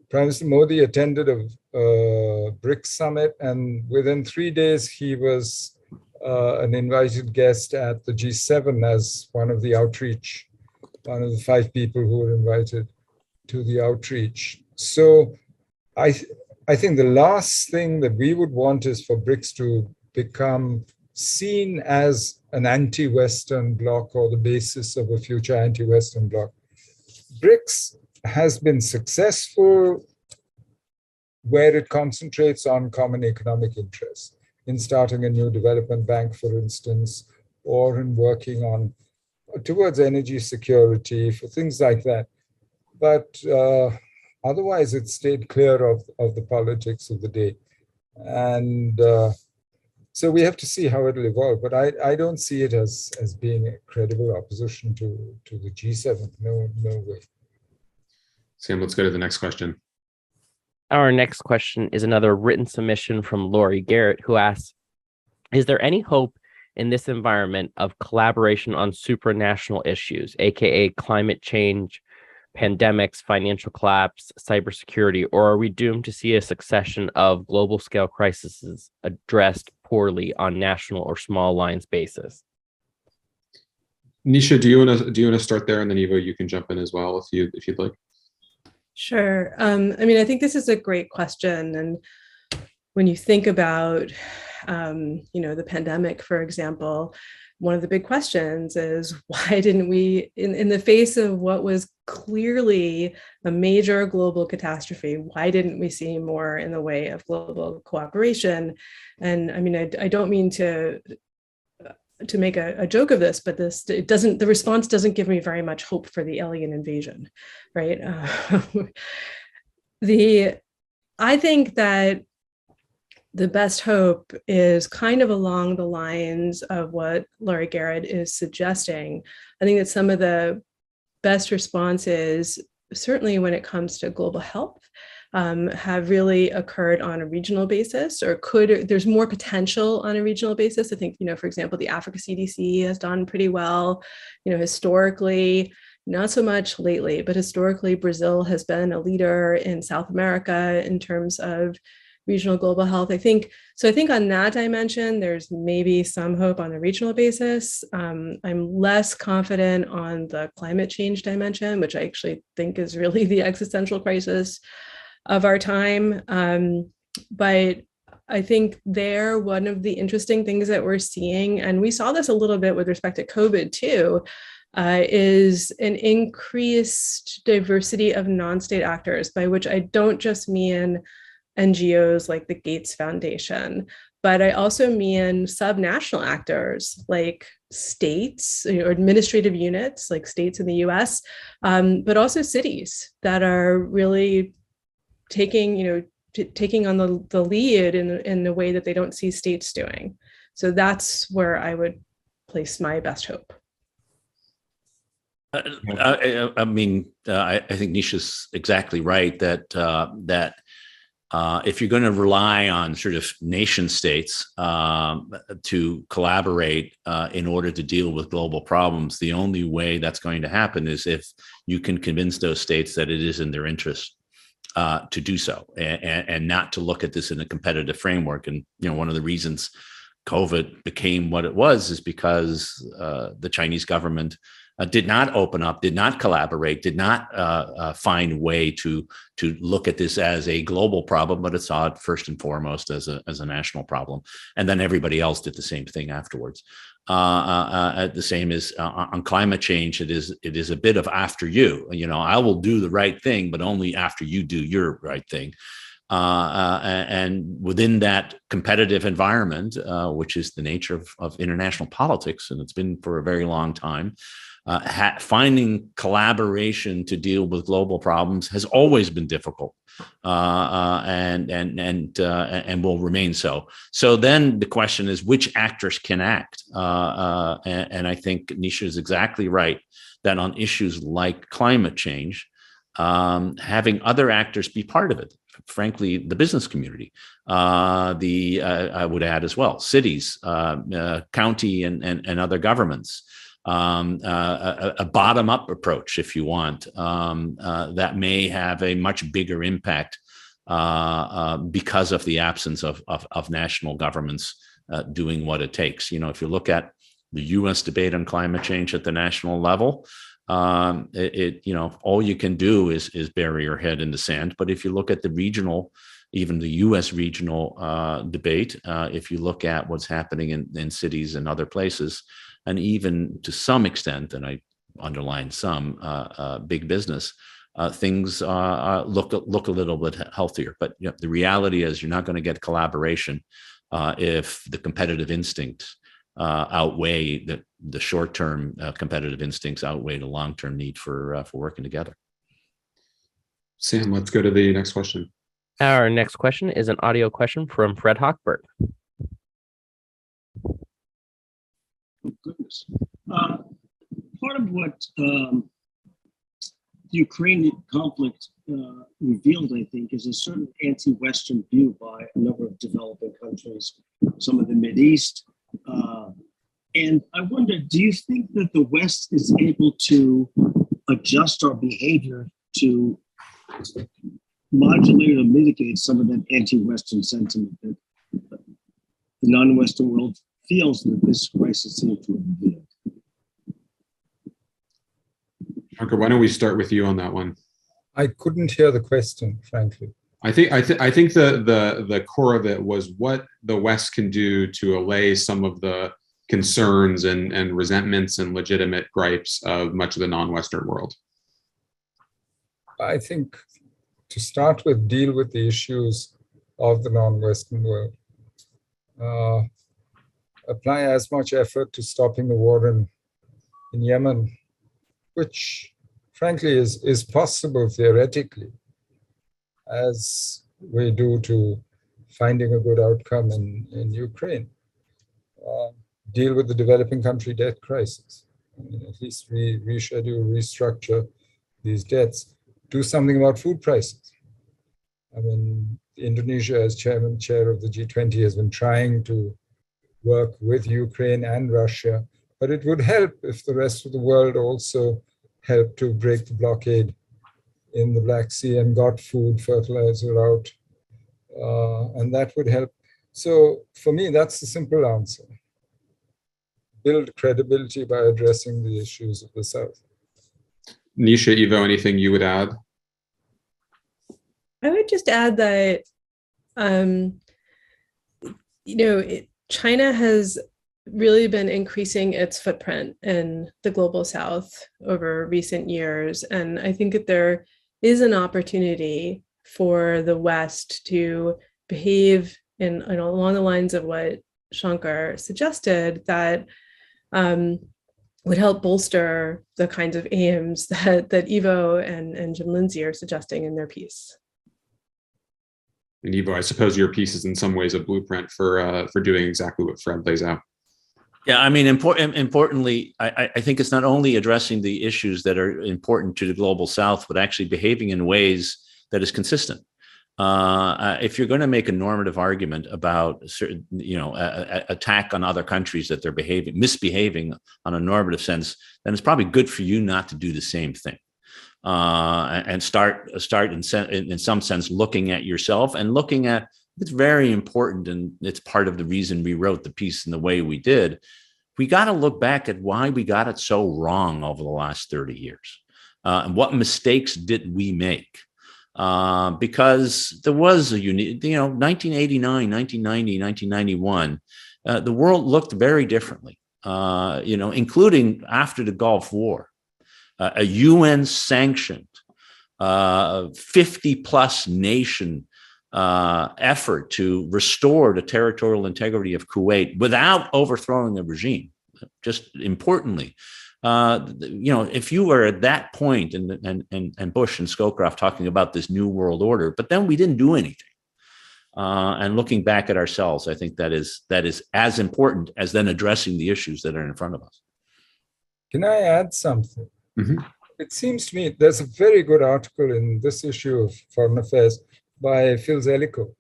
Prime Minister Modi attended a BRICS summit, and within 3 days, he was an invited guest at the G7 as one of the 5 people who were invited to the outreach. So I think the last thing that we would want is for BRICS to become seen as an anti-Western bloc or the basis of a future anti-Western bloc. BRICS has been successful where it concentrates on common economic interests, in starting a new development bank, for instance, or in working on towards energy security, for things like that. But otherwise, it stayed clear of the politics of the day. And so we have to see how it'll evolve. But I don't see it as being a credible opposition to the G7. No way. Sam, let's go to the next question. Our next question is another written submission from Lori Garrett, who asks, is there any hope in this environment of collaboration on supranational issues, aka climate change, pandemics, financial collapse, cybersecurity, or are we doomed to see a succession of global scale crises addressed poorly on national or small lines basis? Nisha, do you want to start there, and then Evo, you can jump in as well if you'd like. Sure. I think this is a great question, and when you think about the pandemic, for example, one of the big questions is why didn't we, in the face of what was clearly a major global catastrophe, why didn't we see more in the way of global cooperation? And I don't mean to make a joke of this, but the response doesn't give me very much hope for the alien invasion, right? I think that the best hope is kind of along the lines of what Laurie Garrett is suggesting. I think that some of the best responses, certainly when it comes to global health, have really occurred on a regional basis, or there's more potential on a regional basis. I think, for example, the Africa CDC has done pretty well, historically, not so much lately, but historically, Brazil has been a leader in South America in terms of regional global health. I think on that dimension, there's maybe some hope on the regional basis. I'm less confident on the climate change dimension, which I actually think is really the existential crisis of our time. But I think one of the interesting things that we're seeing, and we saw this a little bit with respect to COVID too, is an increased diversity of non-state actors, by which I don't just mean NGOs like the Gates Foundation, but I also mean subnational actors like states or administrative units like states in the US, but also cities that are really taking on the lead in the way that they don't see states doing. So that's where I would place my best hope. I think Nisha's exactly right that if you're going to rely on sort of nation states to collaborate in order to deal with global problems, the only way that's going to happen is if you can convince those states that it is in their interest to do so, and not to look at this in a competitive framework. And one of the reasons COVID became what it was is because the Chinese government did not open up, did not collaborate, did not find a way to look at this as a global problem, but it saw it first and foremost as a national problem. And then everybody else did the same thing afterwards. The same is on climate change. It is a bit of after you. I will do the right thing, but only after you do your right thing. And within that competitive environment, which is the nature of international politics, and it's been for a very long time, finding collaboration to deal with global problems has always been difficult, and will remain so. So then the question is, which actors can act? And I think Nisha is exactly right that on issues like climate change, having other actors be part of it, frankly, the business community, I would add as well, cities, county and other governments, a bottom-up approach, if you want, that may have a much bigger impact because of the absence of national governments doing what it takes. If you look at the U.S. debate on climate change at the national level, all you can do is bury your head in the sand. But if you look at the regional even the U.S. regional debate, if you look at what's happening in cities and other places, and even to some extent, and I underline some, big business, things look a little bit healthier. But the reality is you're not going to get collaboration if the competitive instincts outweigh the short-term competitive instincts outweigh the long-term need for working together. Sam, let's go to the next question. Our next question is an audio question from Fred Hochberg. Oh, goodness. Part of what the Ukrainian conflict revealed, I think, is a certain anti-Western view by a number of developing countries, some of the Mideast. And I wonder, do you think that the West is able to adjust our behavior to modulate or mitigate some of that anti-Western sentiment that the non-Western world feels that this crisis seems to have revealed? Ankur, why don't we start with you on that one? I couldn't hear the question, frankly. I think the core of it was what the West can do to allay some of the concerns and resentments and legitimate gripes of much of the non-Western world. I think to start with, deal with the issues of the non-Western world. Apply as much effort to stopping the war in Yemen, which frankly is possible theoretically, as we do to finding a good outcome in Ukraine. Deal with the developing country debt crisis. I mean, at least reschedule, restructure these debts. Do something about food prices. I mean, Indonesia, as chair of the G20, has been trying to work with Ukraine and Russia, but it would help if the rest of the world also helped to break the blockade in the Black Sea and got food, fertilizer out, and that would help. So for me, that's the simple answer. Build credibility by addressing the issues of the South. Nisha, Ivo, anything you would add? I would just add that, China has really been increasing its footprint in the global South over recent years. And I think that there is an opportunity for the West to behave along the lines of what Shankar suggested, that would help bolster the kinds of aims that Ivo and Jim Lindsay are suggesting in their piece. And Ivo, I suppose your piece is in some ways a blueprint for doing exactly what Fred lays out. Yeah, I mean, importantly, I think it's not only addressing the issues that are important to the global South, but actually behaving in ways that is consistent. If you're going to make a normative argument about certain, attack on other countries that they're misbehaving on a normative sense, then it's probably good for you not to do the same thing. And start in some sense looking at yourself and looking at, it's very important, and it's part of the reason we wrote the piece in the way we did. We got to look back at why we got it so wrong over the last 30 years. And what mistakes did we make? Because there was a unique, 1989, 1990, 1991, the world looked very differently, including after the Gulf War. A UN-sanctioned 50-plus nation effort to restore the territorial integrity of Kuwait without overthrowing the regime. Just importantly, if you were at that point, and Bush and Scowcroft talking about this new world order, but then we didn't do anything. And looking back at ourselves, I think that is as important as then addressing the issues that are in front of us. Can I add something? Mm-hmm. It seems to me there's a very good article in this issue of Foreign Affairs by Phil Zelikow,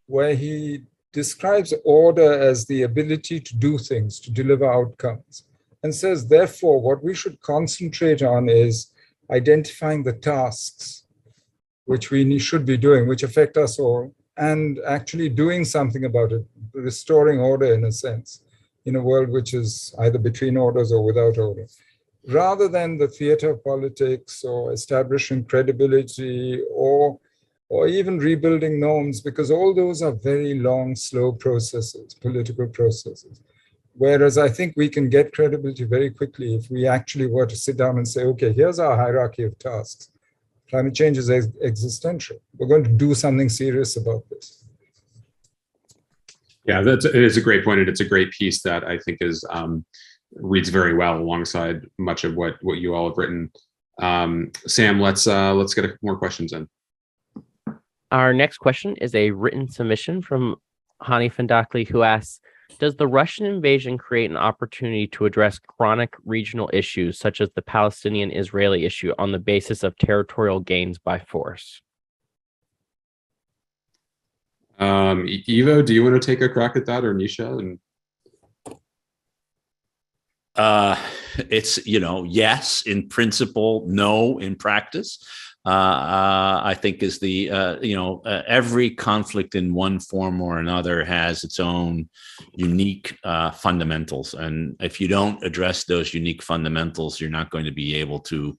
where he describes order as the ability to do things, to deliver outcomes, and says, therefore, what we should concentrate on is identifying the tasks which we should be doing, which affect us all, and actually doing something about it, restoring order in a sense, in a world which is either between orders or without order. Rather than the theater of politics or establishing credibility or or even rebuilding norms, because all those are very long, slow processes, political processes. Whereas I think we can get credibility very quickly if we actually were to sit down and say, okay, here's our hierarchy of tasks. Climate change is existential. We're going to do something serious about this. Yeah, it is a great point, and it's a great piece that I think is reads very well alongside much of what you all have written. Sam, let's get more questions in. Our next question is a written submission from Hani Fandakli, who asks, does the Russian invasion create an opportunity to address chronic regional issues such as the Palestinian-Israeli issue on the basis of territorial gains by force? Ivo, do you want to take a crack at that, or Nisha? It's, yes, in principle, no, in practice. I think is the, every conflict in one form or another has its own unique fundamentals. And if you don't address those unique fundamentals, you're not going to be able to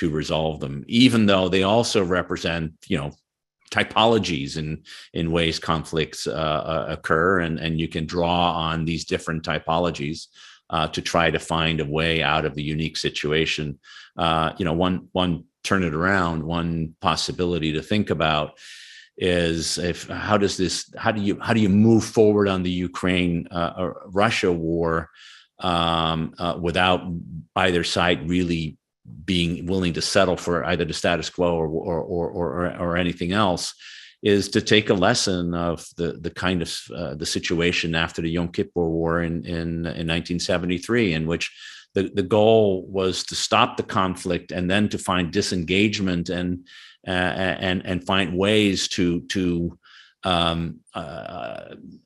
resolve them, even though they also represent, typologies in ways conflicts occur. And you can draw on these different typologies to try to find a way out of the unique situation. One turn it around, one possibility to think about is how do you move forward on the Ukraine Russia war without either side really being willing to settle for either the status quo or anything else, is to take a lesson of the kind of the situation after the Yom Kippur War in 1973, in which the goal was to stop the conflict and then to find disengagement and find ways to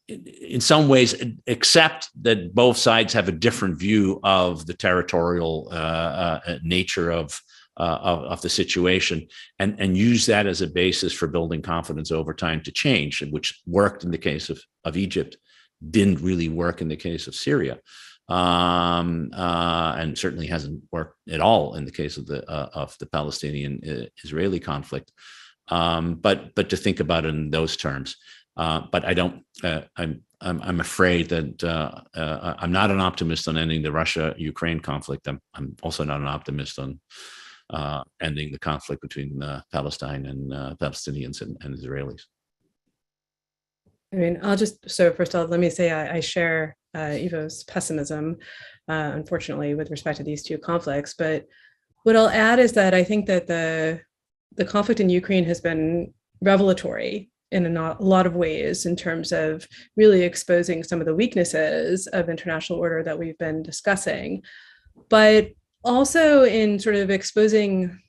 in some ways accept that both sides have a different view of the territorial nature of the situation, and use that as a basis for building confidence over time to change, which worked in the case of Egypt, didn't really work in the case of Syria. And certainly hasn't worked at all in the case of the Palestinian-Israeli conflict. But to think about it in those terms. But I don't. I'm afraid that I'm not an optimist on ending the Russia-Ukraine conflict. I'm also not an optimist on ending the conflict between Palestine and Palestinians and Israelis. I mean, so first of all, let me say I share Ivo's pessimism, unfortunately, with respect to these two conflicts. But what I'll add is that I think that the conflict in Ukraine has been revelatory in a lot of ways in terms of really exposing some of the weaknesses of international order that we've been discussing, but also in sort of exposing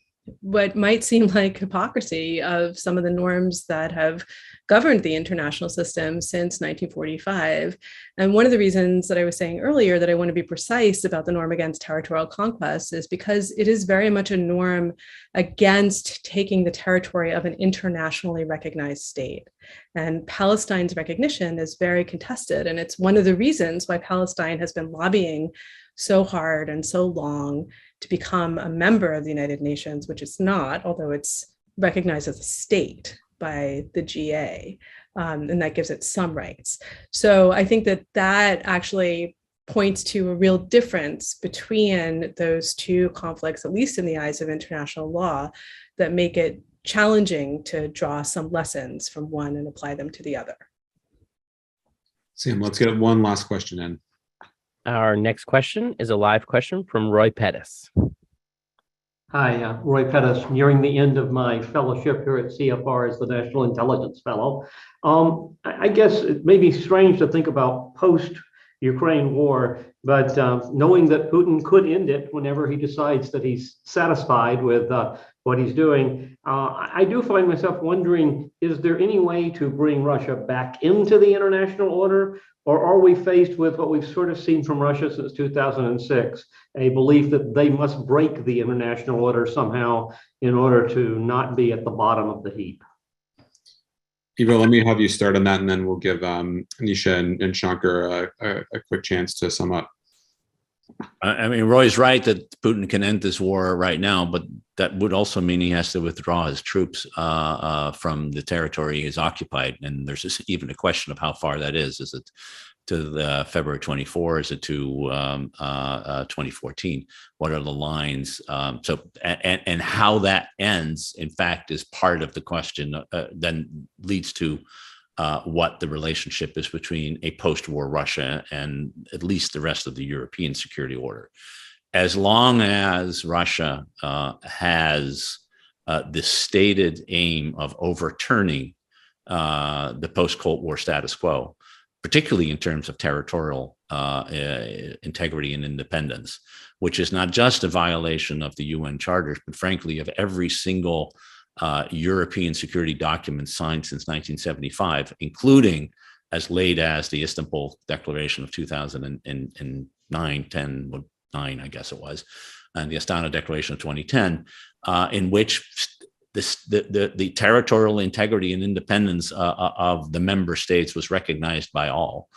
what might seem like hypocrisy of some of the norms that have governed the international system since 1945. And one of the reasons that I was saying earlier that I want to be precise about the norm against territorial conquest is because it is very much a norm against taking the territory of an internationally recognized state. And Palestine's recognition is very contested. And it's one of the reasons why Palestine has been lobbying so hard and so long to become a member of the United Nations, which it's not, although it's recognized as a state by the GA, and that gives it some rights. So I think that actually points to a real difference between those two conflicts, at least in the eyes of international law, that make it challenging to draw some lessons from one and apply them to the other. Sam, let's get one last question in. Our next question is a live question from Roy Pettis. Hi, Roy Pettis, nearing the end of my fellowship here at CFR as the National Intelligence Fellow. I guess it may be strange to think about post-Ukraine war, but knowing that Putin could end it whenever he decides that he's satisfied with what he's doing, I do find myself wondering, is there any way to bring Russia back into the international order? Or are we faced with what we've sort of seen from Russia since 2006, a belief that they must break the international order somehow in order to not be at the bottom of the heap? Ivo, let me have you start on that, and then we'll give Nisha and Shankar a quick chance to sum up. I mean, Roy's right that Putin can end this war right now, but that would also mean he has to withdraw his troops from the territory he's occupied. And there's even a question of how far that is. Is it to the February 24? Is it to 2014? What are the lines? And how that ends, in fact, is part of the question. Then leads to what the relationship is between a post-war Russia and at least the rest of the European security order. As long as Russia has this stated aim of overturning the post-Cold War status quo, particularly in terms of territorial integrity and independence, which is not just a violation of the UN charters, but frankly of every single European security document signed since 1975, including as late as the Istanbul Declaration of 2009, 9, I guess it was, and the Astana Declaration of 2010, in which the territorial integrity and independence of the member states was recognized by all.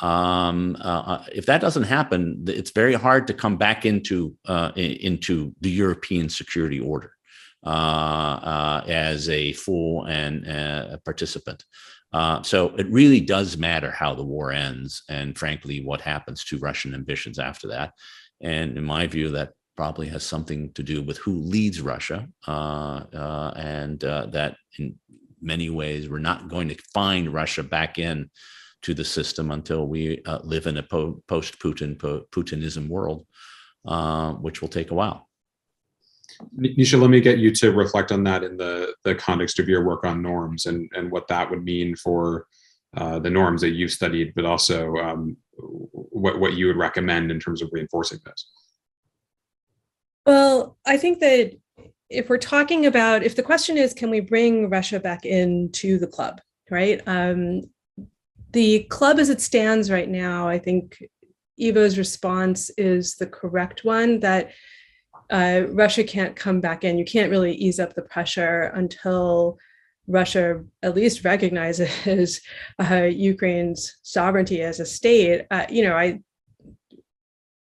If that doesn't happen, it's very hard to come back into the European security order as a full and a participant. So it really does matter how the war ends, and frankly, what happens to Russian ambitions after that. And in my view, that probably has something to do with who leads Russia, and that in many ways we're not going to find Russia back in to the system until we live in a post-Putinism world, which will take a while. Nisha, let me get you to reflect on that in the context of your work on norms and what that would mean for the norms that you've studied, but also what you would recommend in terms of reinforcing this. Well, I think that if we're talking about, if the question is, can we bring Russia back into the club, right? The club as it stands right now, I think Ivo's response is the correct one, that Russia can't come back in. You can't really ease up the pressure until Russia at least recognizes Ukraine's sovereignty as a state. I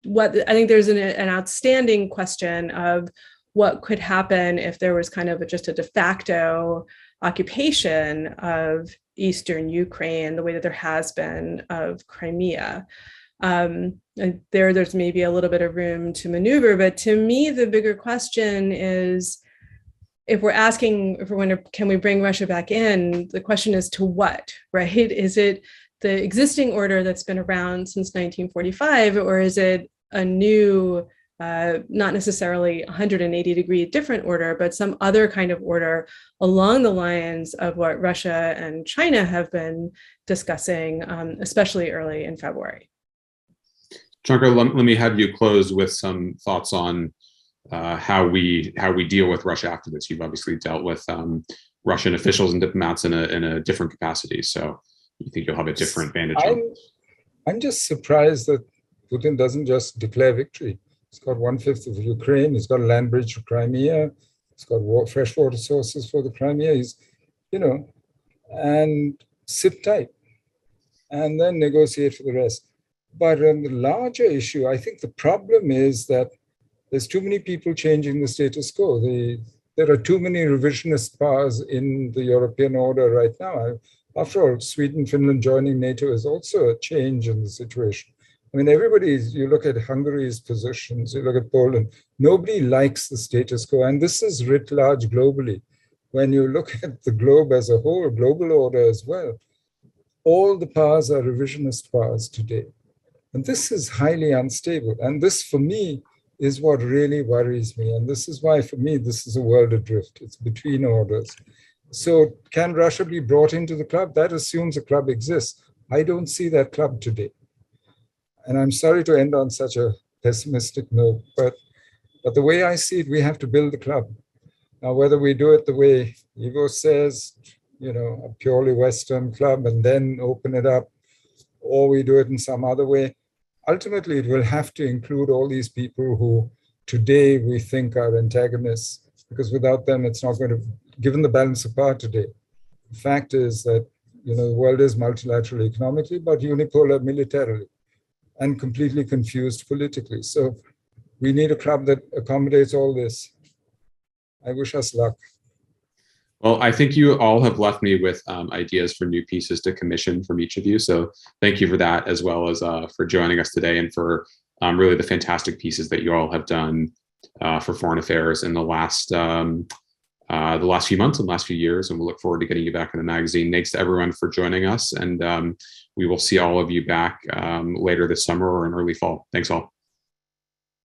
think there's an outstanding question of what could happen if there was kind of just a de facto occupation of Eastern Ukraine, the way that there has been of Crimea. There's maybe a little bit of room to maneuver, but to me, the bigger question is, if we're asking, can we bring Russia back in? The question is to what, right? Is it the existing order that's been around since 1945, or is it a new, not necessarily 180-degree different order, but some other kind of order along the lines of what Russia and China have been discussing, especially early in February? Shankar, let me have you close with some thoughts on how we deal with Russia after this. You've obviously dealt with Russian officials and diplomats in a different capacity, so you think you'll have a different vantage on. I'm just surprised that Putin doesn't just declare victory. He's got 1/5 of Ukraine. He's got a land bridge to Crimea. He's got fresh water sources for the Crimea. He's, and sit tight, and then negotiate for the rest. But the larger issue, I think the problem is that there's too many people changing the status quo. There are too many revisionist powers in the European order right now. After all, Sweden, Finland joining NATO is also a change in the situation. I mean, you look at Hungary's positions, you look at Poland, nobody likes the status quo. And this is writ large globally. When you look at the globe as a whole, global order as well, all the powers are revisionist powers today. And this is highly unstable. And this, for me, is what really worries me. And this is why, for me, this is a world adrift. It's between orders. So can Russia be brought into the club? That assumes a club exists. I don't see that club today. And I'm sorry to end on such a pessimistic note, but the way I see it, we have to build the club. Now, whether we do it the way Ivo says, a purely Western club and then open it up, or we do it in some other way, ultimately it will have to include all these people who today we think are antagonists, because without them, it's not going to, given the balance of power today. The fact is that, the world is multilateral economically, but unipolar militarily. and completely confused politically. So we need a club that accommodates all this. I wish us luck. Well, I think you all have left me with ideas for new pieces to commission from each of you. So thank you for that, as well as for joining us today and for really the fantastic pieces that you all have done for foreign affairs in the last few months and last few years. And we'll look forward to getting you back in the magazine. Thanks to everyone for joining us. And we will see all of you back later this summer or in early fall. Thanks all.